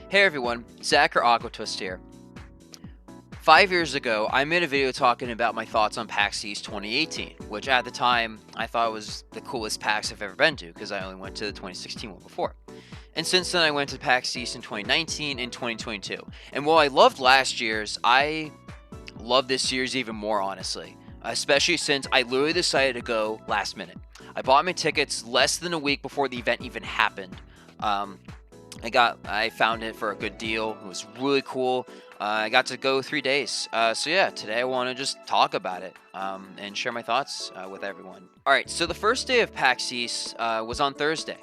Hey everyone, Zach or Aquatwist here. 5 years ago, I made a video talking about my thoughts on PAX East 2018, which at the time I thought was the coolest PAX I've ever been to because I only went to the 2016 one before. And since then, I went to PAX East in 2019 and 2022. And while I loved last year's, I love this year's even more, honestly. Especially since I literally decided to go last minute. I bought my tickets less than a week before the event even happened. I found it for a good deal. It was really cool. I got to go 3 days. So yeah, today I want to just talk about it and share my thoughts with everyone. All right, so the first day of PAX East was on Thursday.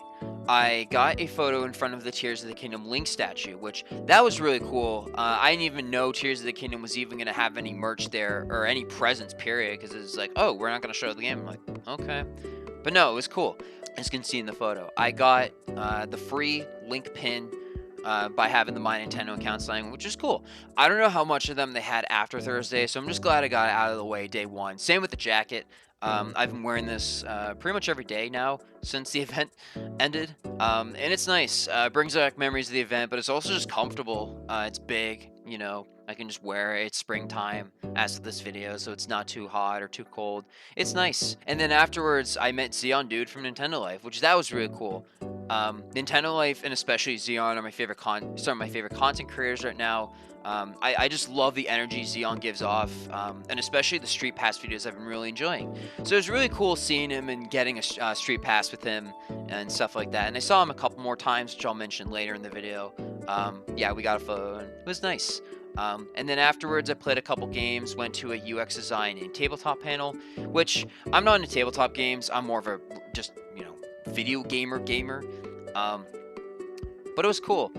I got a photo in front of the Tears of the Kingdom Link statue, which that was really cool. I didn't even know Tears of the Kingdom was even going to have any merch there or any presents, period, because it's like, oh, we're not going to show the game. I'm like, okay. But no, it was cool. As you can see in the photo, I got the free Link pin by having the My Nintendo account sign, which is cool. I don't know how much of them they had after Thursday, so I'm just glad I got it out of the way day one. Same with the jacket. I've been wearing this pretty much every day now since the event ended, and it's nice. Brings back memories of the event, but it's also just comfortable. It's big, you know. I can just wear it. It's springtime as of this video, so it's not too hot or too cold. It's nice. And then afterwards, I met Xeon Dude from Nintendo Life, which that was really cool. Nintendo Life and especially Xeon are my favorite some of my favorite content creators right now. I just love the energy Xeon gives off, and especially the Street Pass videos I've been really enjoying. So it was really cool seeing him and getting a Street Pass with him and stuff like that. And I saw him a couple more times, which I'll mention later in the video. Yeah, we got a photo, and it was nice. And then afterwards, I played a couple games, went to a UX design and tabletop panel, which I'm not into tabletop games. I'm more of a just, video gamer. But it was cool.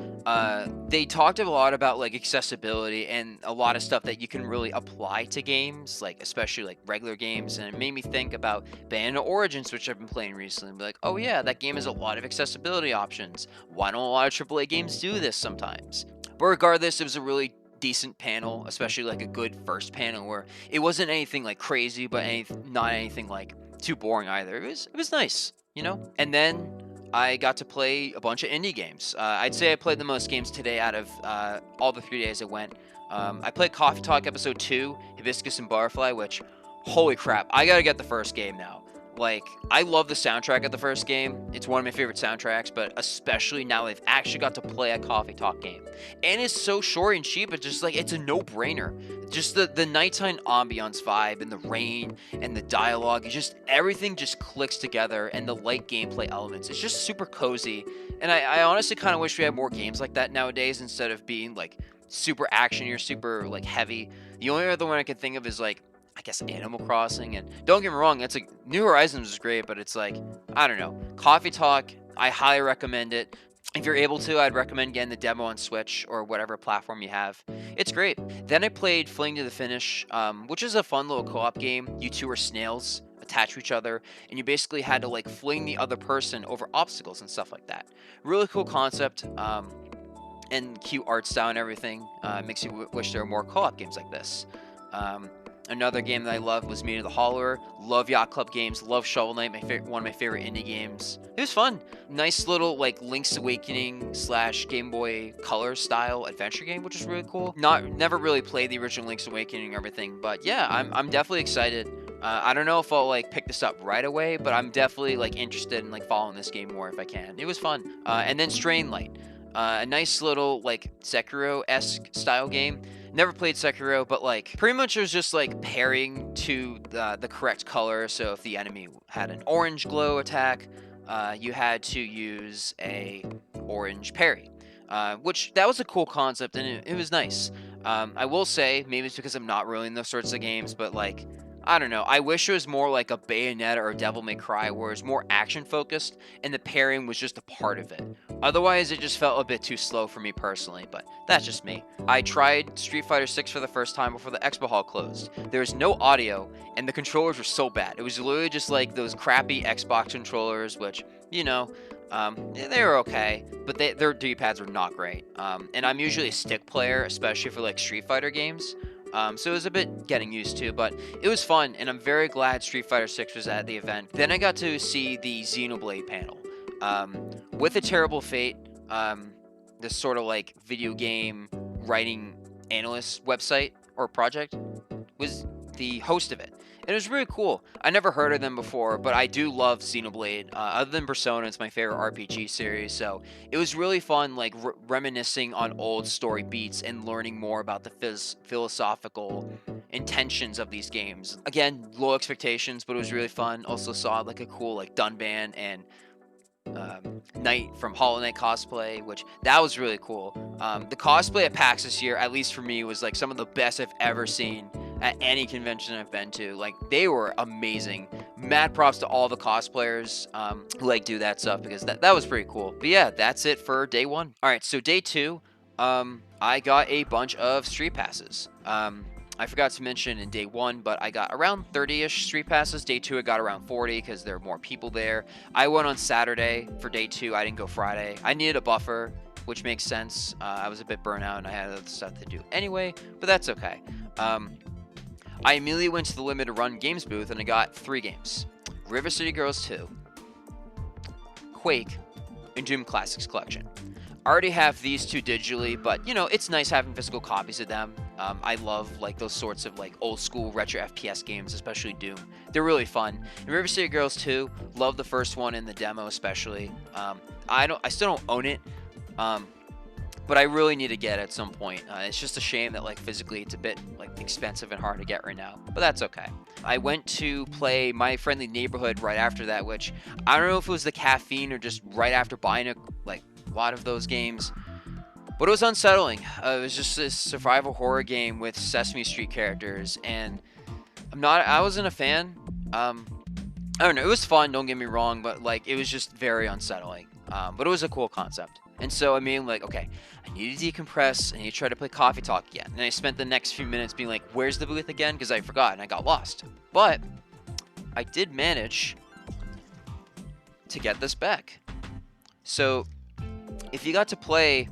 They talked a lot about like accessibility and a lot of stuff that you can really apply to games, like especially like regular games, and it made me think about Bayonetta Origins, which I've been playing recently. Be like, oh yeah, that game has a lot of accessibility options. Why don't a lot of AAA games do this sometimes? But regardless, it was a really decent panel, especially like a good first panel where it wasn't anything like crazy, but not anything like too boring either. It was nice, And then I got to play a bunch of indie games. I'd say I played the most games today out of all the 3 days I went. I played Coffee Talk Episode 2, Hibiscus and Butterfly, which, holy crap, I gotta get the first game now. Like, I love the soundtrack of the first game. It's one of my favorite soundtracks, but especially now they've actually got to play a Coffee Talk game. And it's so short and cheap, it's just like, it's a no-brainer. Just the nighttime ambiance vibe and the rain and the dialogue, everything just clicks together, and the light gameplay elements. It's just super cozy, and I honestly kind of wish we had more games like that nowadays instead of being, like, super action or super, like, heavy. The only other one I can think of is, like, I guess Animal Crossing, and don't get me wrong, it's like New Horizons is great, but it's like, I don't know. Coffee Talk, I highly recommend it. If you're able to, I'd recommend getting the demo on Switch or whatever platform you have. It's great. Then I played Fling to the Finish, which is a fun little co-op game. You two are snails attached to each other, and you basically had to like fling the other person over obstacles and stuff like that. Really cool concept, and cute art style and everything. Makes you wish there were more co-op games like this. Another game that I loved was Meet of the Holler. Love Yacht Club games. Love Shovel Knight, one of my favorite indie games. It was fun. Nice little like Link's Awakening / Game Boy Color style adventure game, which is really cool. Never really played the original Link's Awakening or everything, but yeah, I'm definitely excited. I don't know if I'll like pick this up right away, but I'm definitely like interested in like following this game more if I can. It was fun. And then Strain Light. A nice little like Sekiro-esque style game. Never played Sekiro, but like pretty much it was just like pairing to the correct color. So if the enemy had an orange glow attack, you had to use a orange parry, which that was a cool concept, and it was nice. I will say, maybe it's because I'm not really in those sorts of games, but like, I don't know. I wish it was more like a Bayonetta or Devil May Cry where it's more action focused and the pairing was just a part of it. Otherwise, it just felt a bit too slow for me personally, but that's just me. I tried Street Fighter 6 for the first time before the expo hall closed. There was no audio, and the controllers were so bad. It was literally just like those crappy Xbox controllers, which, they were okay, but their D-pads were not great. And I'm usually a stick player, especially for like Street Fighter games. So it was a bit getting used to, but it was fun, and I'm very glad Street Fighter 6 was at the event. Then I got to see the Xenoblade panel. With a Terrible Fate, this sort of like video game writing analyst website or project, was the host of it. And it was really cool. I never heard of them before, but I do love Xenoblade. Other than Persona, it's my favorite RPG series. So it was really fun, like reminiscing on old story beats and learning more about the philosophical intentions of these games. Again, low expectations, but it was really fun. Also saw like a cool like Dunban and Knight from Hollow Knight cosplay, which that was really cool. The cosplay at PAX this year, at least for me, was like some of the best I've ever seen at any convention I've been to. Like, they were amazing. Mad props to all the cosplayers who like do that stuff, because that was pretty cool. But yeah, that's it for day 1. All right, so day 2, I got a bunch of street passes. I forgot to mention in day 1, but I got around 30-ish street passes. Day 2, I got around 40 because there were more people there. I went on Saturday for day 2. I didn't go Friday. I needed a buffer, which makes sense. I was a bit burnt out and I had other stuff to do anyway, but that's okay. I immediately went to the limited run games booth and I got 3 games: River City Girls 2, Quake, and Doom Classics Collection. I already have these 2 digitally, but you know, it's nice having physical copies of them. I love like those sorts of like old school retro FPS games, especially Doom. They're really fun. And River City Girls 2, love the first one and the demo especially. I still don't own it, but I really need to get it at some point. It's just a shame that like physically it's a bit like expensive and hard to get right now, but that's okay. I went to play My Friendly Neighborhood right after that, which I don't know if it was the caffeine or just right after buying a lot of those games, but it was unsettling. It was just this survival horror game with Sesame Street characters, and I wasn't a fan. I don't know, it was fun, don't get me wrong, but like it was just very unsettling. But it was a cool concept. And so I mean, like, okay, I need to decompress, and I need to try to play Coffee Talk again. And I spent the next few minutes being like, where's the booth again? Because I forgot and I got lost. But I did manage to get this back. So if you got to play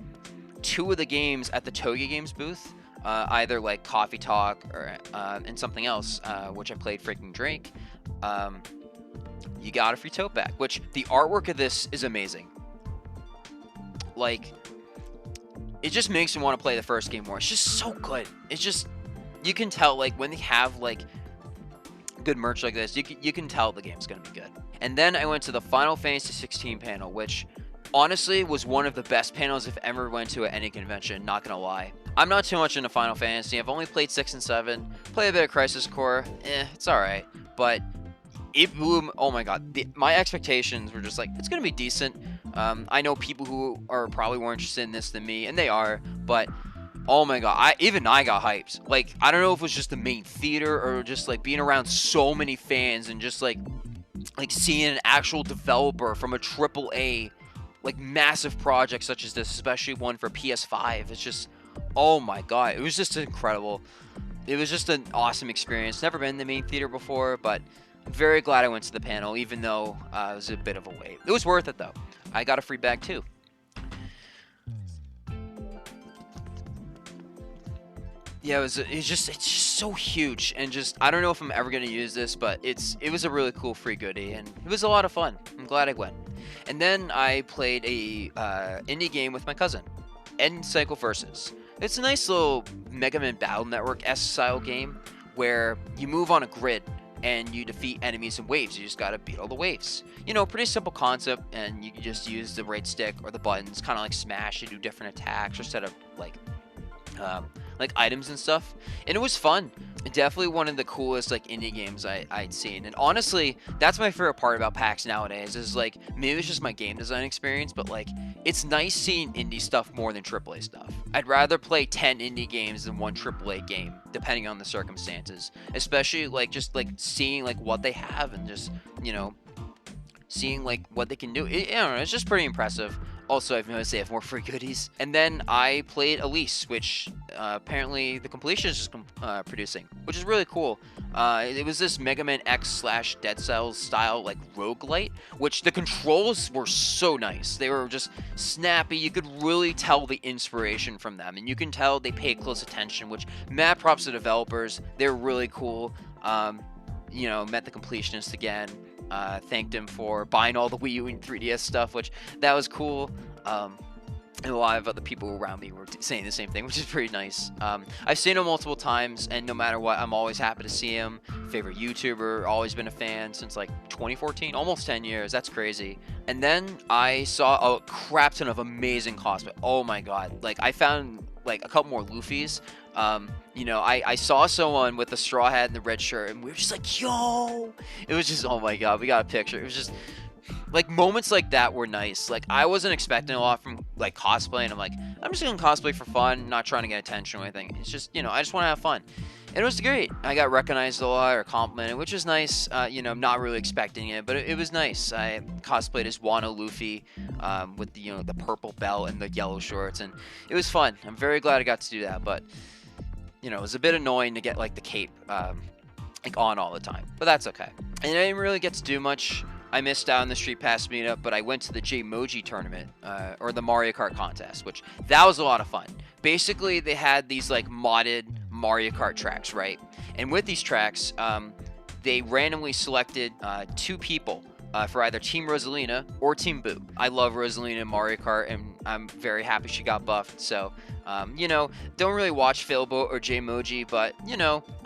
2 of the games at the Togi Games booth, either like Coffee Talk or and something else, which I played freaking Drake, you got a free tote bag, which the artwork of this is amazing. Like, it just makes me want to play the first game more. It's just so good. It's just, you can tell like when they have like good merch like this, you can tell the game's gonna be good. And then I went to the Final Fantasy 16 panel, which honestly was one of the best panels I've ever went to at any convention, not gonna lie. I'm not too much into Final Fantasy. I've only played 6 and 7, play a bit of Crisis Core, it's alright, but it blew, oh my god, my expectations were just like, it's gonna be decent. I know people who are probably more interested in this than me, and they are, but oh my god, even I got hyped. Like, I don't know if it was just the main theater or just like being around so many fans and just like seeing an actual developer from a AAA like massive project such as this, especially one for PS5. It's just, oh my god, it was just incredible. It was just an awesome experience. Never been in the main theater before, but I'm very glad I went to the panel, even though it was a bit of a wait. It was worth it though. I got a free bag too. Yeah, it's just so huge, and just, I don't know if I'm ever gonna use this, but it was a really cool free goodie, and it was a lot of fun. I'm glad I went. And then I played a indie game with my cousin, End Cycle Versus. It's a nice little Mega Man Battle Network-esque style game where you move on a grid and you defeat enemies in waves. You just gotta beat all the waves. You know, pretty simple concept, and you can just use the right stick or the buttons, kind of like Smash, to do different attacks or set up like items and stuff, and it was fun. Definitely one of the coolest like indie games I'd seen, and honestly, that's my favorite part about PAX nowadays. Is like, maybe it's just my game design experience, but like, it's nice seeing indie stuff more than AAA stuff. I'd rather play 10 indie games than one AAA game, depending on the circumstances. Especially like just like seeing like what they have and just, you know, seeing like what they can do. I don't know, it's just pretty impressive. Also, I've noticed they have more free goodies. And then I played Elise, which apparently the Completionist is producing, which is really cool. It was this Mega Man X / Dead Cells style like roguelite, which the controls were so nice. They were just snappy. You could really tell the inspiration from them, and you can tell they paid close attention, which mad props to developers. They're really cool. You know, met the Completionist again. Thanked him for buying all the Wii U and 3DS stuff, which that was cool. and a lot of other people around me were saying the same thing, which is pretty nice. I've seen him multiple times, and no matter what, I'm always happy to see him. Favorite YouTuber, always been a fan since like 2014, almost 10 years. That's crazy. And then I saw a crap ton of amazing cosplay. Oh my god! Like I found like a couple more Luffy's. I saw someone with the straw hat and the red shirt, and we were just like, yo! It was just, oh my god, we got a picture. It was just like moments like that were nice. Like I wasn't expecting a lot from like cosplay, and I'm like, I'm just gonna cosplay for fun, not trying to get attention or anything. It's just, I just want to have fun. And it was great. I got recognized a lot or complimented, which is nice. I'm not really expecting it, but it was nice. I cosplayed as Wano Luffy with the purple belt and the yellow shorts, and it was fun. I'm very glad I got to do that, but it was a bit annoying to get like the cape like on all the time, but that's okay. And I didn't really get to do much. I missed out on the Street Pass meetup, but I went to the J-Moji tournament, or the Mario Kart contest, which that was a lot of fun. Basically, they had these like modded Mario Kart tracks, right? And with these tracks, they randomly selected 2 people for either Team Rosalina or Team Boo. I love Rosalina in Mario Kart, and I'm very happy she got buffed. So, don't really watch Philbo or J-Moji, but,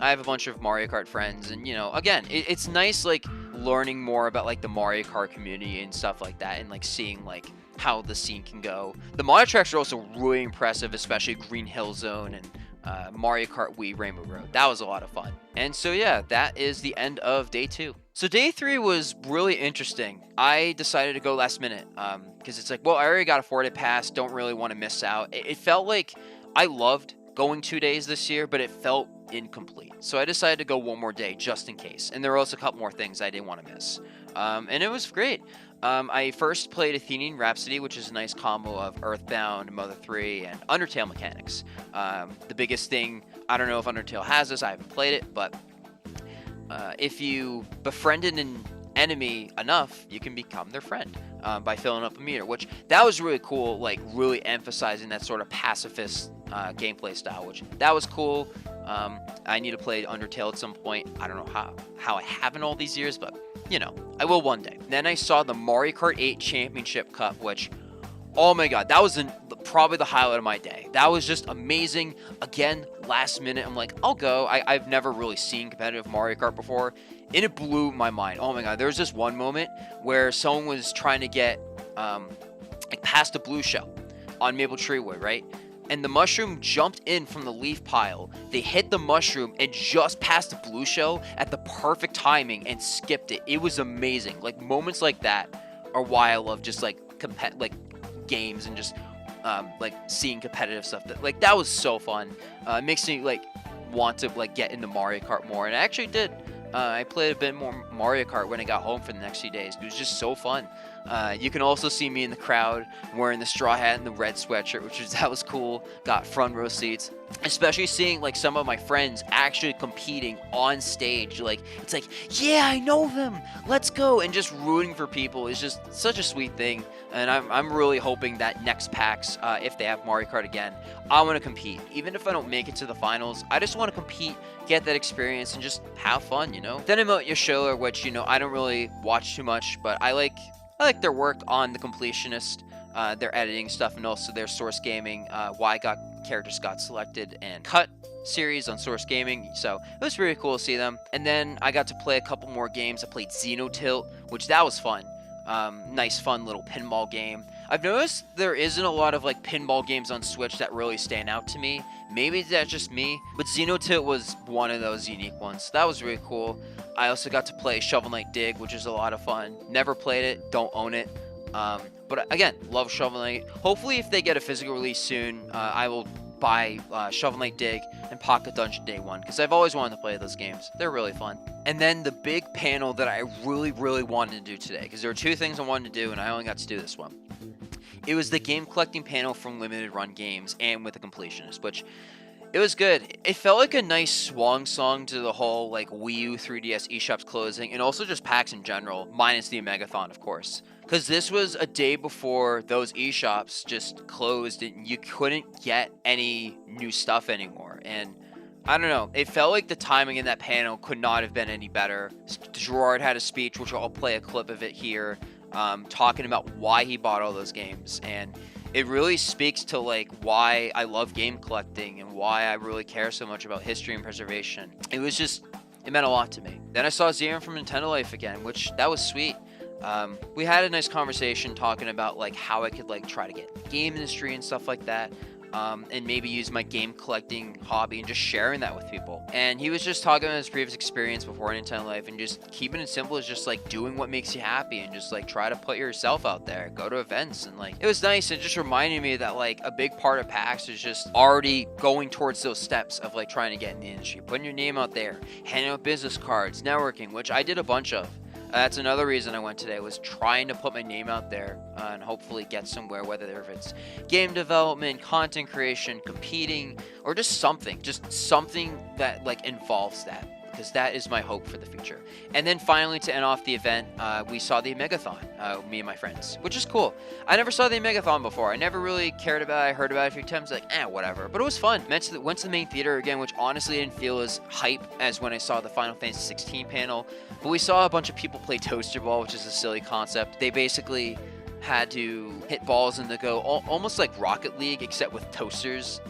I have a bunch of Mario Kart friends, and, again, it's nice, like, learning more about like the Mario Kart community and stuff like that, and like seeing like how the scene can go. The mod tracks are also really impressive, especially Green Hill Zone and Mario Kart Wii Rainbow Road. That was a lot of fun. And so yeah, that is the end of day 2. So day 3 was really interesting. I decided to go last minute because it's like, well, I already got a 4-day pass, don't really want to miss out. It felt like I loved going 2 days this year, but it felt incomplete. So I decided to go one more day just in case. And there were also a couple more things I didn't want to miss. And it was great. I first played Athenian Rhapsody, which is a nice combo of Earthbound, Mother 3, and Undertale mechanics. The biggest thing, I don't know if Undertale has this, I haven't played it, but if you befriended an enemy enough, you can become their friend by filling up a meter, which that was really cool, like really emphasizing that sort of pacifist gameplay style, which that was cool. I need to play Undertale at some point. I don't know how I haven't all these years, but I will one day. Then I saw the Mario Kart 8 Championship Cup, which, oh my god, that was probably the highlight of my day. That was just amazing. Again, last minute, I'm like, I'll go. I've never really seen competitive Mario Kart before, and it blew my mind. Oh my god, there was this one moment where someone was trying to get like past a blue shell on Maple Treewood, right? And the mushroom jumped in from the leaf pile. They hit the mushroom and just passed the blue shell at the perfect timing and skipped it. It was amazing. Like moments like that are why I love just like games and just like seeing competitive stuff. That was so fun. It makes me like want to like get into Mario Kart more, and I actually did. I played a bit more Mario Kart when I got home for the next few days. It was just so fun. You can also see me in the crowd wearing the straw hat and the red sweatshirt, that was cool. Got front row seats. Especially seeing like some of my friends actually competing on stage. Like it's like, yeah, I know them. Let's go. And just rooting for people is just such a sweet thing. And I'm really hoping that next PAX, if they have Mario Kart again, I want to compete. Even if I don't make it to the finals, I just want to compete, get that experience, and just have fun, Then I met Yashola, which, I don't really watch too much, but I like their work on The Completionist, their editing stuff, and also their Source Gaming, why characters got selected and cut series on Source Gaming. So it was really cool to see them. And then I got to play a couple more games. I played Xenotilt, which that was fun. Nice, fun little pinball game. I've noticed there isn't a lot of like pinball games on Switch that really stand out to me. Maybe that's just me, but Xenotilt was one of those unique ones. That was really cool. I also got to play Shovel Knight Dig, which is a lot of fun. Never played it, don't own it. But again, love Shovel Knight. Hopefully if they get a physical release soon, I will buy Shovel Knight Dig and Pocket Dungeon Day 1, because I've always wanted to play those games. They're really fun. And then the big panel that I really, really wanted to do today, because there were 2 things I wanted to do, and I only got to do this one. It was the game collecting panel from Limited Run Games and with The Completionist, which it was good. It felt like a nice swan song to the whole like Wii U 3DS eShop's closing, and also just PAX in general, minus the Omegathon, of course. Because this was a day before those eShops just closed and you couldn't get any new stuff anymore. And I don't know, it felt like the timing in that panel could not have been any better. Gerard had a speech, which I'll play a clip of it here, talking about why he bought all those games. And it really speaks to like why I love game collecting and why I really care so much about history and preservation. It meant a lot to me. Then I saw Zion from Nintendo Life again, which that was sweet. We had a nice conversation talking about like how I could like try to get in the game industry and stuff like that. And maybe use my game collecting hobby and just sharing that with people. And he was just talking about his previous experience before Nintendo Life and just keeping it simple as just like doing what makes you happy and just like try to put yourself out there, go to events. And like it was nice. It just reminded me that like a big part of PAX is just already going towards those steps of like trying to get in the industry, putting your name out there, handing out business cards, networking, which I did a bunch of. That's another reason I went today, was trying to put my name out there and hopefully get somewhere, whether if it's game development, content creation, competing, or just something that like involves that, because that is my hope for the future. And then finally, to end off the event, we saw the Megathon, me and my friends, which is cool. I never saw the Megathon before. I never really cared about it. I heard about it a few times, like, whatever. But it was fun. Went to the main theater again, which honestly didn't feel as hype as when I saw the Final Fantasy 16 panel. But we saw a bunch of people play Toaster Ball, which is a silly concept. They basically had to hit balls in the go, almost like Rocket League, except with toasters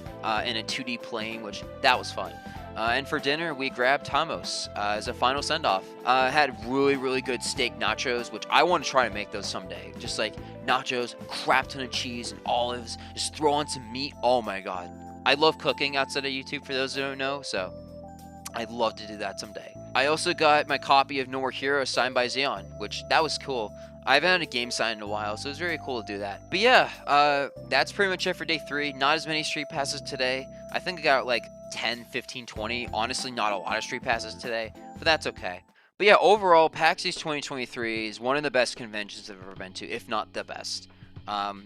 in a 2D plane, which that was fun. And for dinner, we grabbed Tamos as a final send-off. Had really, really good steak nachos, which I want to try to make those someday. Just like nachos, crap ton of cheese and olives, just throw on some meat. Oh my god. I love cooking outside of YouTube, for those who don't know, so I'd love to do that someday. I also got my copy of No More Heroes signed by Xeon, which that was cool. I haven't had a game signed in a while, so it was very cool to do that. But yeah, that's pretty much it for day 3. Not as many street passes today. I think I got like 10, 15, 20. Honestly, not a lot of street passes today, but that's okay. But yeah, overall, PAX East 2023 is one of the best conventions I've ever been to, if not the best.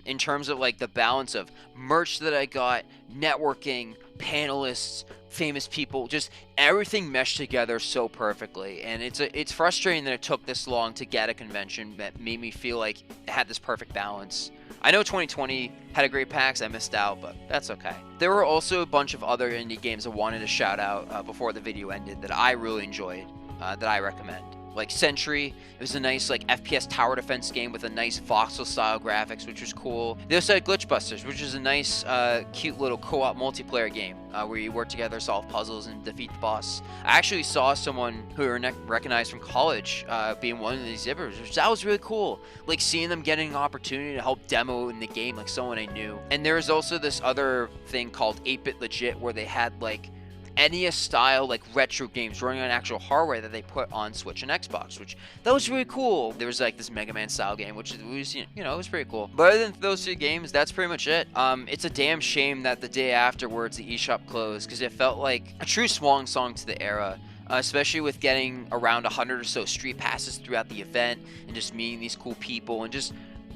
In terms of like the balance of merch that I got, networking, panelists, famous people, just everything meshed together so perfectly. And it's frustrating that it took this long to get a convention that made me feel like it had this perfect balance. I know 2020 had a great PAX, I missed out, but that's okay. There were also a bunch of other indie games I wanted to shout out before the video ended that I really enjoyed, that I recommend. Like Sentry, it was a nice like FPS tower defense game with a nice voxel style graphics, which was cool. They also had Glitchbusters, which is a nice cute little co-op multiplayer game where you work together, solve puzzles, and defeat the boss. I actually saw someone who I recognized from college being one of the exhibitors, which that was really cool. Like seeing them getting an opportunity to help demo in the game, like someone I knew. And there was also this other thing called 8-Bit Legit, where they had like NES style like retro games running on actual hardware that they put on Switch and Xbox, which that was really cool. There was like this Mega Man style game, which was, you know, it was pretty cool. But other than those 2 games, that's pretty much it. It's a damn shame that the day afterwards the eShop closed, because it felt like a true swan song to the era. Especially with getting around 100 or so street passes throughout the event and just meeting these cool people and just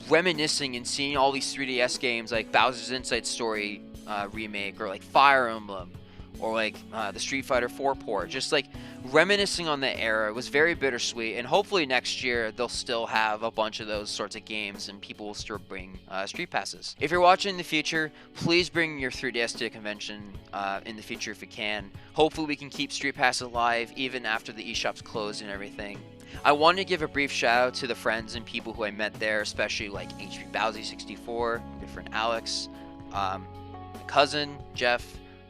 reminiscing and seeing all these 3DS games like Bowser's Inside Story remake, or like Fire Emblem, or like the Street Fighter 4 port, just like reminiscing on the era. It was very bittersweet, and hopefully next year they'll still have a bunch of those sorts of games and people will still bring street passes. If you're watching in the future, please bring your 3DS to the convention in the future if you can. Hopefully we can keep street passes alive even after the eShop's closed and everything. I wanted to give a brief shout out to the friends and people who I met there, especially like HP Bowsy64, my good friend Alex, my cousin Jeff,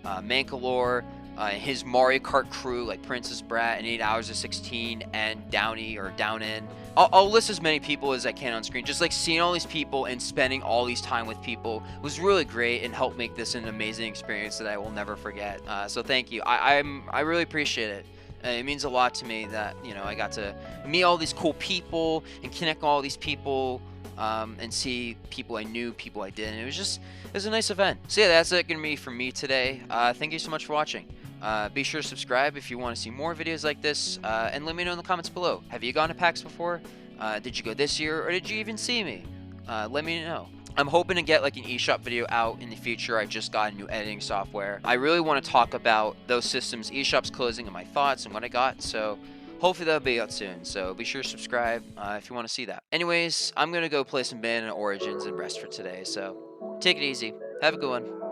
Mankalore, his Mario Kart crew like Princess Brat and 8 Hours of 16 and Downey or Downin. I'll list as many people as I can on screen. Just like seeing all these people and spending all these time with people was really great and helped make this an amazing experience that I will never forget. So thank you. I really appreciate it. It means a lot to me that, you know, I got to meet all these cool people and connect with all these people. And see people I knew, people I didn't. It was a nice event. So yeah, that's it gonna be from me today. Thank you so much for watching. Be sure to subscribe if you want to see more videos like this, and let me know in the comments below. Have you gone to PAX before? Did you go this year, or did you even see me? Let me know. I'm hoping to get like an eShop video out in the future. I just got a new editing software. I really want to talk about those systems, eShop's closing, and my thoughts and what I got. So hopefully that'll be out soon, so be sure to subscribe if you want to see that. Anyways, I'm going to go play some Bayonetta Origins and rest for today, so take it easy. Have a good one.